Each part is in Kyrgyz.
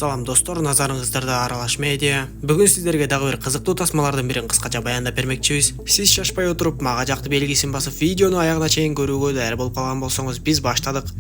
Салам достор, назарыңыздарда Аралаш медиа. Бүгүн сиздерге дагы бир кызыктуу тасмалардын бирин кыскача баяндап бермекчибиз. Сиз шашпай отуруп, мага жакты белгисин басып, видеону аягына чейин көрүүгө даяр болуп калган болсоңуз, биз баштадык.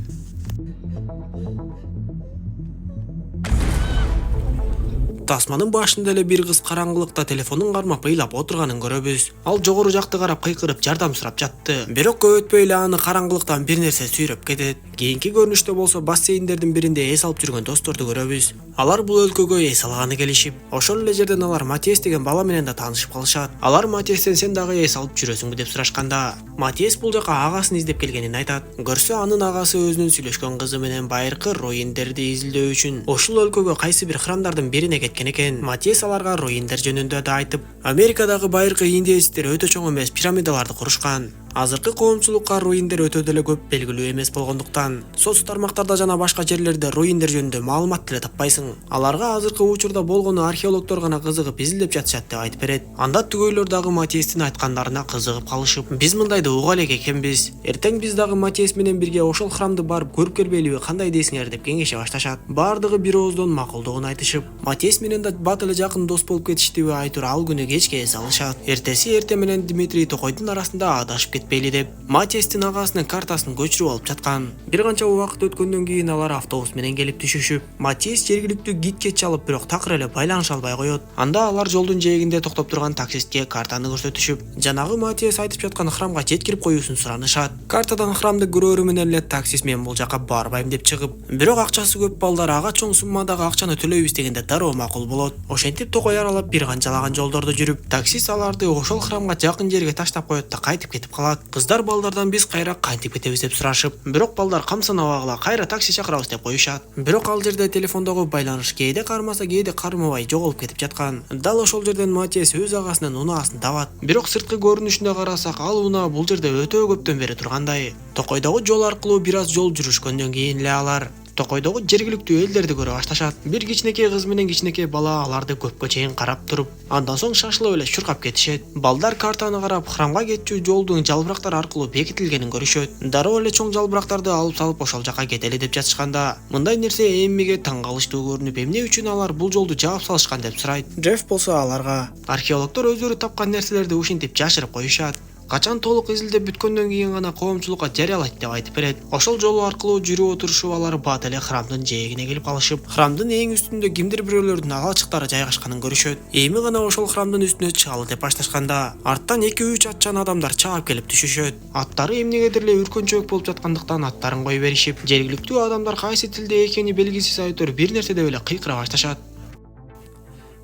Тасманын башында эле бир кыз караңгылыкта телефонун кармап ыйлап отурганын көрөбүз. Ал жогору жакты карап кыйкырып жардам сурап жатты. Бирок көп өтпөй эле аны караңгылыктан бир нерсе сүйрөп кетет. Кийинки көрүнүштө болсо бассейндердин биринде эс алып жүргөн досторду көрөбүз. Алар бул өлкөгө эс алганы келишип, ошол эле жерден алар Матиас деген бала менен да таанышып калышат. Алар Матиастен сен дагы эс алып жүрөсүңбү деп сурашканда, Матиас бул жака агасын издеп келгенин айтат. Көрсө анын агасы өзүнүн сүйлөшкөн кызы менен байыркы руиндерди изилдөө үчүн ошол өлкөгө кайсы бир храмдардын бирине кеткен экен. Матиас аларга руиндер жөнүндө да айтып, Америкадагы байыркы индеецтер өтө чоң эмес пирамидаларды курушкан. Азыркы коомчулукка руиндер өтө деле көп белгилүү эмес болгондуктан, соц тармактарда жана башка жерлерде руиндер жөнүндө маалымат деле таппайсың. Аларга азыркы учурда болгону археологдор гана кызыгып изилдеп жатышат деп айтып берет. Анда түгөйлөр дагы Матиастин айткандарына кызыгып калышып, биз мындайды уга элек экенбиз. Эртең биз дагы Матиас менен бирге ошол храмды барып көрүп келбейлиби, кандай дейсиңер деп кеңеше башташат. Бардыгы бир ооздон макулдугун айтышып, Матиас менен да бат эле жакын дос болуп кетиштиби айтыр, ал күнү кечке эс алышат. Эртеси эрте менен Дмитрий Токойдун арасында адашып кетпейли деп Матиастин агасынын картасын көчүрүп алып жаткан. Бир канча убакыт өткөндөн кийин алар автобус менен келип түшүшүп, Матиас жергиликтүү гидке чалып, бирок такыр эле байланыша албай коет. Анда алар жолдун жээгинде токтоп турган таксистке картаны көрсөтүшүп, жанагы Матиас айтып жаткан храмга жеткирип коюусун суранышат. Картадан храмды көрөрү менен эле таксист мен бул жака барбайм деп чыгып, бирок акчасы көп балдар ага чоң суммадагы акчаны төлөйбүз дегенде дароо макул болот. Ошентип Токой аралап бир канчалаган жолдорду жүрүп, таксист аларды ошол храмга жакын жерге таштап коет да кайтып кетип калат. Кыздар балдардан биз кайра кантип кетебиз деп сурашып, бирок балдар камсынабагыла кайра такси чакырабыз деп коюшат. Бирок ал жерде телефондогу байланыш кээде кармаса, кээде кармабай жоголуп кетип жаткан. Дал ошол жерден Матиас өз агасынын унаасын табат. Бирок сырткы көрүнүшүнө карасак, ал унаа бул жерде өтө көптөн бери тургандай. Токойдогу жол аркылуу бир аз жол жүрүшкөндөн кийин эле алар Токойдогу жергиликтүү элдерди көрө башташат. Бир кичинекей кыз менен кичинекей бала аларды көпкө чейин карап туруп, андан соң шашылып эле чуркап кетишет. Балдар картаны карап, храмга кетчү жолдун жалбырактар аркылуу бекитилгенин көрүшөт. Дароо эле чоң жалбырактарды алып салып ошол жака кетели деп жатышканда, мындай нерсе эммиге таң калыштуу көрүнүп, эмне үчүн алар бул жолду жаап салышкан деп сурайт. Джефф болсо аларга археологдор өздөрү тапкан нерселерди ушинтип жашырып коюшат. Качан толук изилдеп бүткөндөн кийин гана коомчулукка жарыялайт деп айтып берет. Ошол жол аркылуу жүрүп отурушуп алар бат эле храмдын жээгине келип калышып, храмдын эң үстүндө кимдир бирөөлөрдүн алачыктары жайгашканын көрүшөт. Эми гана ошол храмдын үстүнө чыгалы деп башташканда, арттан 2-3 атчан адамдар чаап келип түшүшөт. Аттары эмнегедир эле үркөнчөөк болуп жаткандыктан аттарын кое беришип, жергиликтүү адамдар кайсы тилде экени белгисиз айтор бир нерсе деп эле кыйкыра башташат.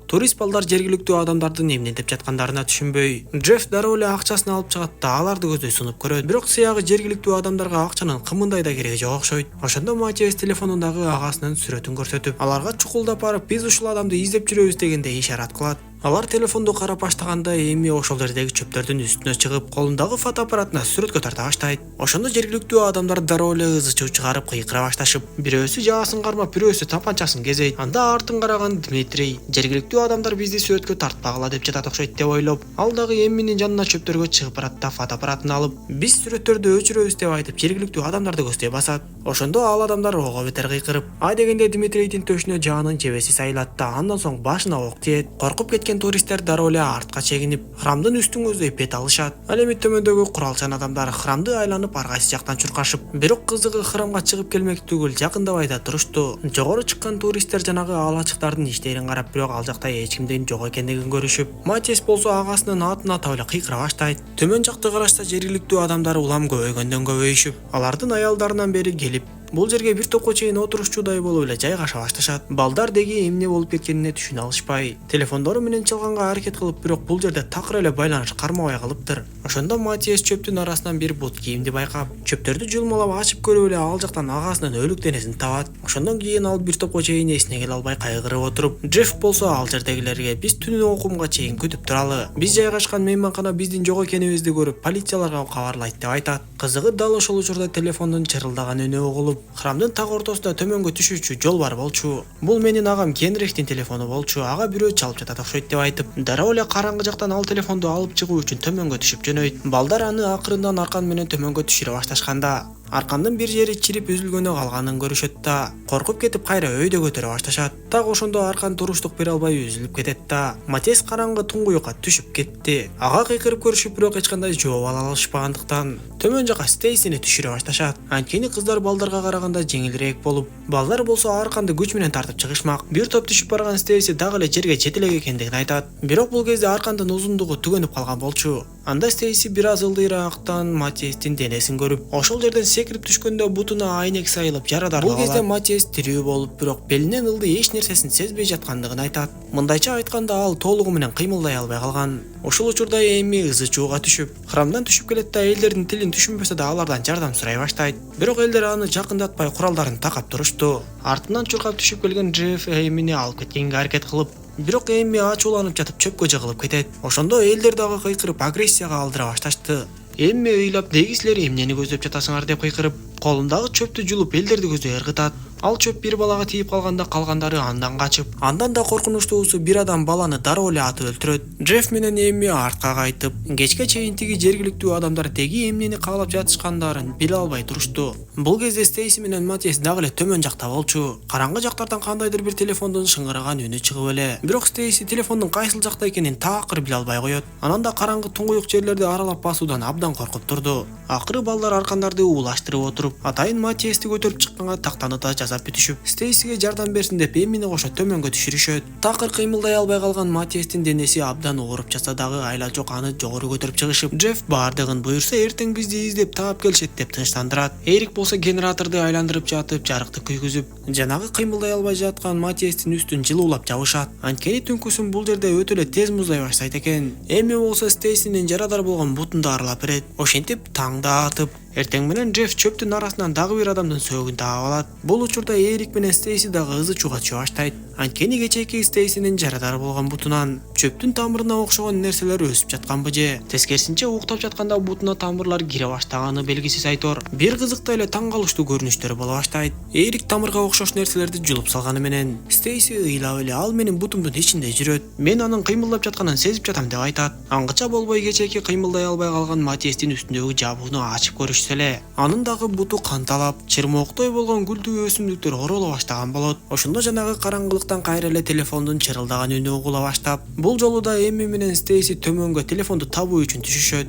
Турист балдар жергиликтүү адамдардын эмне деп жаткандарына түшүнбөй, Джефф дароо эле акчасын алып чыгат да аларды көздөй сунуп көрөт. Бирок сыягы жергиликтүү адамдарга акчанын кымындай да кереги жок окшойт. Ошондо Матиас телефонундагы агасынын сүрөтүн көрсөтүп, аларга чукулдап барып, биз ушул адамды издеп жүрөбүз дегенде ишарат кылат. Алар телефонду карап баштаганда эми ошол жердеги чөптөрдүн үстүнө чыгып, колундагы фотоаппаратына сүрөткө тарта баштайт. Ошондо жергиликтүү адамдар дароо эле ызы чуу чыгарып кыйкыра башташып, бирөөсү жаасын кармап, бирөөсү тапанчасын кезейт. Анда артын караган Дмитрий, жергиликтүү адамдар бизди сүрөткө тартпагыла деп жатат окшойт деп ойлоп, ал дагы эмминин жанына чөптөргө чыгып барат да фотоаппаратын алып, биз сүрөттөрдү өчүрөбүз деп айтып, жергиликтүү адамдарды көздөй басат. Ошондо ал адамдар ого бетер кыйкырып, ай дегенде Дмитрийдин төшүнө жаанын жебеси сайылат да андан соң башына ок тиет. Коркуп кеткен туристтер дароо эле артка чегинип, храмдын үстүн көздөй бет алышат. Ал эми төмөндөгү куралчан адамдар храмды айланып ар кайсы жактан чуркашып, бирок кызыгы храмга чыгып келмек түгүл жакындабай да турушту. Жогору чыккан туристтер жанагы алачыктардын иштерин карап, бирок ал жакта эч кимдин жок экендигин көрүшүп, Матиас болсо агасынын атын атап эле кыйкыра баштайт. Төмөн жакты карашса жергиликтүү адамдар улам көбөйгөндөн көбөйүшүп, алардын аялдарынан бери келип, бул жерге бир топко чейин отурушчудай болуп эле жайгаша башташат. Балдар деги эмне болуп кеткенине түшүнө алышпай, телефондору менен чалганга аракет кылып, бирок бул жерде такыр эле байланыш кармабай калыптыр. Ошондо Матиас чөптүн арасынан бир бут кийимди байкап, чөптөрдү жулмалап ачып көрүп эле ал жактан агасынын өлүк денесин табат. Ошондон кийин ал бир топко чейин эсине келе албай кайгырып отуруп, Джефф болсо ал жердегилерге биз түнү окумга чейин күтүп туралы, биз жайгашкан мейманкана биздин жок экенибизди көрүп полицияларга кабарлайт деп айтат. Кызыгы дал ошол учурда телефондун чырылдаган үнү угулуп, храмдын так ортосунда төмөнгө түшүүчү жол бар болчу. Бул менин агам Генрихтин телефону болчу, ага бирөө чалып жатат окшойт деп айтып, дароо эле караңгы жактан ал телефонду алып чыгуу үчүн төмөнгө түшүп жөнөйт. Балдар аны акырындан аркан менен төмөнгө түшүрө башташканда, Аркандын бир жери чирип үзүлгөнү калганын көрүшөт да, коркуп кетип кайра өйдө көтөрө башташат. Так ошондо аркан туруштук бере албай үзүлүп кетет да. Матиас караңгы туңгуюкка түшүп кетти. Ага кыйкырып көрүшүп бирок эч кандай жооп ала алышпагандыктан төмөн жака Стейсини түшүрө башташат. Анткени кыздар балдарга караганда жеңилирээк болуп, балдар болсо арканды күч менен тартып чыгышмак. Бир топ түшүп барган Стейси дагы эле жерге жете элек экендигин айтат. Бирок бул кезде аркандын узундугу түгөнүп калган болчу. Анда Стейси бир аз ылдыйраактан Матиастин денесин көрүп, ошол жерден секирип түшкөндө бутуна айнек сайылып жарадар. Бул кезде Матиас тирүү болуп, бирок белинен ылдый эч нерсесин сезбей жаткандыгын айтат. Мындайча айтканда ал толугу менен кыймылдай албай калган. Ошол учурда Эми ызы чууга түшүп, храмдан түшүп келет да элдердин тилин түшүнбөсө да алардан жардам сурай баштайт. Бирок элдер аны жакындатпай куралдарын такап турушту. Артынан чуркап түшүп келген Джефф Эмини алып кеткенге аракет кылып, бирок Эми ачууланып жатып чөпкө жыгылып кетет. Ошондо элдер дагы кыйкырып агрессияга алдыра башташты. Эми ыйлап, "Деги силер эмнени көздөп жатасыңар?" деп кыйкырып, колундагы чөптү жулуп элдерди көздөй ыргытат. Ал чөп бир балага тийип калганда калгандары андан качып, андан да коркунучтуусу бир адам баланы дароо эле атып өлтүрөт. Джефф менен Эми артка кайтып, кечке чейин тиги жергиликтүү адамдар деги эмнени каалап жатышкандарын биле албай турушту. Бул кезде Стейси менен Матиас дагы эле төмөн жакта болчу. Караңгы жактардан кандайдыр бир телефондун шыңгыраган үнү чыгып эле. Бирок Стейси телефондун кайсыл жакта экенин таакыр биле албай коет. Анан да караңгы туңгуюк жерлерди аралап басуудан абдан коркуп турду. Акыры балдар аркандарды уулаштырып отуруп, атайын Матиасти көтөрүп чыкканга тактаны да жасап бүтүшүп, Стейсиге жардам берсин деп Эмини кошо төмөнгө түшүрүшөт. Такыр кыймылдай албай калган Матиастин денеси абдан ооруп жатса дагы айла жок аны жогору көтөрүп чыгышып, Джефф бардыгын буйрса эртең бизди издеп таап келишет деп тынчтандырат. Эрик болсо генераторду айландырып жатып, жарыкты күйгүзүп, жанагы кыймылдай албай жаткан Матиастин үстүн жылуулап жабышат. Анткени түнкүсүн бул жерде өтө эле тез муздай баштайт экен. Эми болсо Стейсинин жарадар болгон бутунду аралап берет. Ошентип таң да атып, эртең менен Джефф чөптүн арасынан дагы бир адамдын сөөгүн таап алат. Бул учурда Эрик менен Стейси дагы ызы чууга түшө баштайт. Анткени кечээки Стейсинин жарадар болгон бутунан чөптүн тамырына окшогон нерселер өсүп жатканбы же, тескерисинче уктап жатканда бутуна тамырлар кире баштаганы белгисиз айтор. Бир кызыктай эле таң калыштуу көрүнүштөр боло баштайт. Эрик тамырга окшош нерселерди жулуп салганы менен Стейси ыйлап эле, "Ал менин бутумдун ичинде жүрөт. Мен анын кыймылдап жатканын сезип жатам" деп айтат. Аңгыча болбой кечээки кыймылдай албай калган Матиастин үстүндөгү жабууну ачып көрүшсө эле, анын дагы буту канталап, чырмооктой болгон гүлдүү өсүмдүктөр ороло баштаган болот. Ошондо жанагы караңгылыктан кайра эле телефондун чырылдаган үнү угула баштап, бул жолу да Эми менен Стейси төмөнгө телефонду табуу үчүн түшүшөт.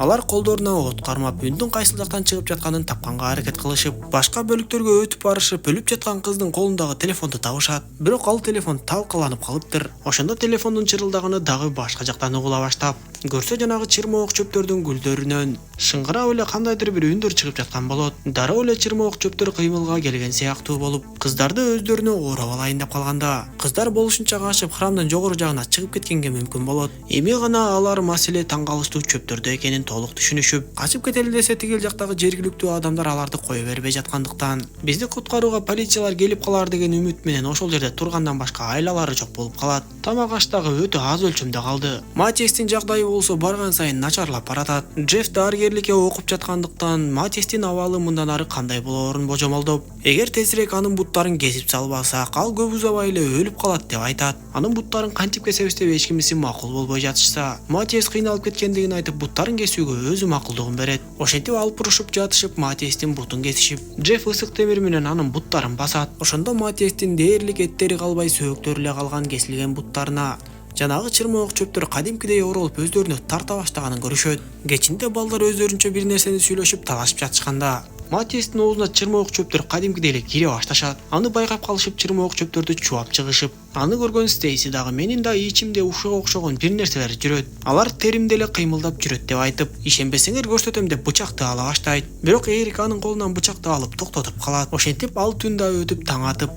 Алар колдоруна от кармап, үндүн кайсыл жактан чыгып жатканын тапканга аракет кылышып, башка бөлүктөргө өтүп барышып, өлүп жаткан кыздын колундагы телефонду табышат. Бирок ал телефон талкаланып калыптыр. Ошондо телефондун чырылдаганы дагы башка жактан угула баштап, көрсө жанагы чырмоок чөптөрдүн гүлдөрүнөн шыңгырап эле кандайдыр бир үндөр чыгып жаткан болот. Дароо эле чырмоок чөптөр кыймылга келген сыяктуу болуп, кыздарды өздөрүнө ооруп алайын деп калганда, кыздар болушунча качып храмдын жогору жагына чыгып кеткенге мүмкүн болот. Эми гана алар маселе таң калыштуу чөптөрдө экенин толук түшүнүшүп, качып кетели десе тигил жактагы жергиликтүү адамдар аларды кое бербей жаткандыктан, бизди куткарууга полициялар келип калар деген үмүт менен ошол жерде тургандан башка айлалары жок болуп калат. Тамак аш дагы өтө аз өлчөмдө калды. Матиастин жагдайы болсо барган сайын начарлап баратат. Джефф дарыгерликке окуп жаткандыктан Матиастин абалы мындан ары кандай болоорун божомолдоп, эгер тезирээк анын буттарын кесип салбасак, ал көп узабай эле өлүп калат деп айтат. Анын буттарын кантип кесебиз деп эч кимиси макул болбой жатышса, Матиас кыйналып кеткендигин айтып, буттарын кесүүгө өзү макулдугун берет. Ошентип алып урушуп жатышып Матиастин бутун кесишип, Джефф ысык темир менен анын буттарын басат. Ошондо Матиастин дээрлик эттери калбай сөөктөрү эле калган кесилген буттарына жанагы чырмоок чөптөр кадимкидей оролуп өздөрүнө тарта баштаганын көрүшөт. Кечинде балдар өздөрүнчө бир нерсени сүйлөшүп талашып жатышканда, Матиастин оозуна чырмоок чөптөр кадимкидей эле кире башташат. Аны байкап калышып чырмоок чөптөрдү чуап чыгышып, аны көргөн Стейси дагы менин да ичимде ушуга окшогон бир нерселер жүрөт. Алар теримде эле кыймылдап жүрөт деп айтып, ишенбесеңер көрсөтөм деп бычакты ала баштайт. Бирок Эрик анын колунан бычакты алып токтотуп калат. Ошентип ал түн да өтүп таң атып,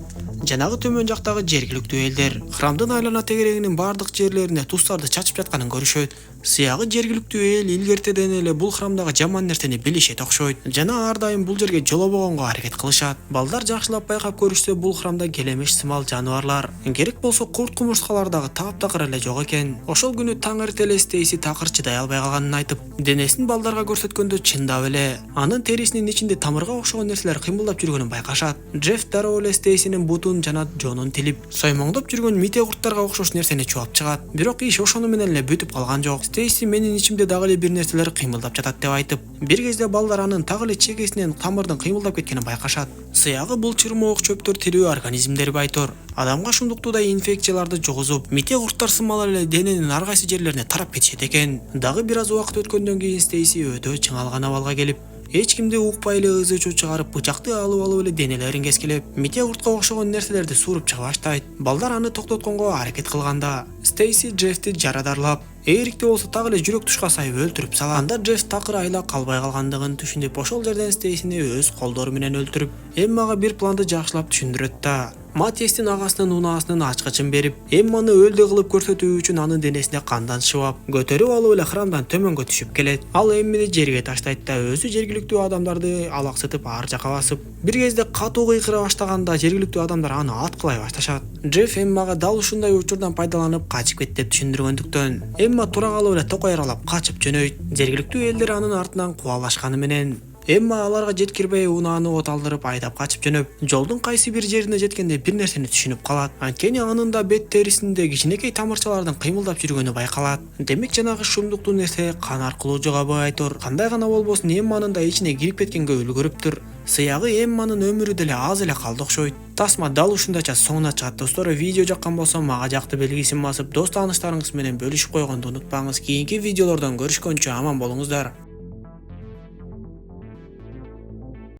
жанагы төмөн жактагы жергиликтүү элдер храмдын айлана тегерегинин бардык жерлерине тустарды чачып жатканын көрүшөт. Сыягы жергиликтүү эл илгертеден эле бул храмдагы жаман нерсени билишет окшойт. Жана ар дайым бул жерге жолобогонго аракет кылышат. Балдар жакшылап байкап көрүшсө, бул храмда келемиш сымал жаныбарлар, керек болсо курт кумурскалар дагы таптакыр эле жок экен. Ошол күнү таң эрте эле Стейси такыр чыдай албай калганын айтып, денесин балдарга көрсөткөндө чындап эле анын терисинин ичинде тамырга окшогон нерселер кыймылдап жүргөнүн байкашат. Джефф дароо эле Стейсинин бутун колдун жана жонун тилип соймоңдоп жүргөн мите курттарга окшош нерсени чуап чыгат. Бирок иш ошону менен эле бүтүп калган жок. Стейси менин ичимде дагы эле бир нерселер кыймылдап жатат деп айтып, бир кезде балдар анын так эле чекесинен тамырдын кыймылдап кеткенин байкашат. Сыягы бул чырмоок чөптөр тирүү организмдер байтор. Адамга шундуктуудай инфекцияларды жогузуп, мите курттар сымал эле дененин ар кайсы жерлерине тарап кетишет экен. Дагы бир аз убакыт өткөндөн кийин Стейси өтө чыңалган абалга келип, эч кимди укпай эле ызы чуу чыгарып, бычакты алып эле денелерин кескилеп, мите куртка окшогон нерселерди сууруп чыга баштайт. Балдар аны токтотконго аракет кылганда, Стейси Джеффти жарадарлап, эрикти болсо так эле жүрөк тушка сайып өлтүрүп салат. Анда Джефф такыр айла калбай калгандыгын түшүнүп, ошол жерден Стейсини өз колдору менен өлтүрүп, Эммага бир планды жакшылап түшүндүрөт да. Матиестин агасынын унаасынын ачкычын берип, Эмманы өлдү кылып көрсөтүү үчүн анын денесине кандан шыбап, көтөрүп алып эле храмдан төмөнгө түшүп келет. Ал Эммини жерге таштайт да өзү жергиликтүү адамдарды алаксытып ар жака басып, бир кезде катуу кыйкыра баштаганда жергиликтүү адамдар аны аткылай башташат. Джефф Эммага дал ушундай учурдан пайдаланып качып кет деп түшүндүргөндүктөн, Эмма тура калып эле токойралап качып жөнөйт. Жергиликтүү элдер анын артынан кубалашканы менен Эмма аларга жеткирбей унааны от алдырып айдап качып жөнөп, жолдун кайсы бир жерине жеткенде бир нерсени түшүнүп калат. Анткени анын да бет терисинде кичинекей тамырчалардын кыймылдап жүргөнү байкалат. Демек жанагы шумдуктуу нерсе кан аркылуу жугабы айтор. Кандай гана болбосун Эмманын да ичине кирип кеткенге үлгүрүптүр. Сыягы Эмманын өмүрү деле аз эле калды окшойт. Тасма дал ушундайча соңуна чыгат. Достор, видео жаккан болсо мага жакты белгисин басып, дос тааныштарыңыз менен бөлүшүп койгонду унутпаңыз. Кийинки видеолордон көрүшкөнчө аман болуңуздар.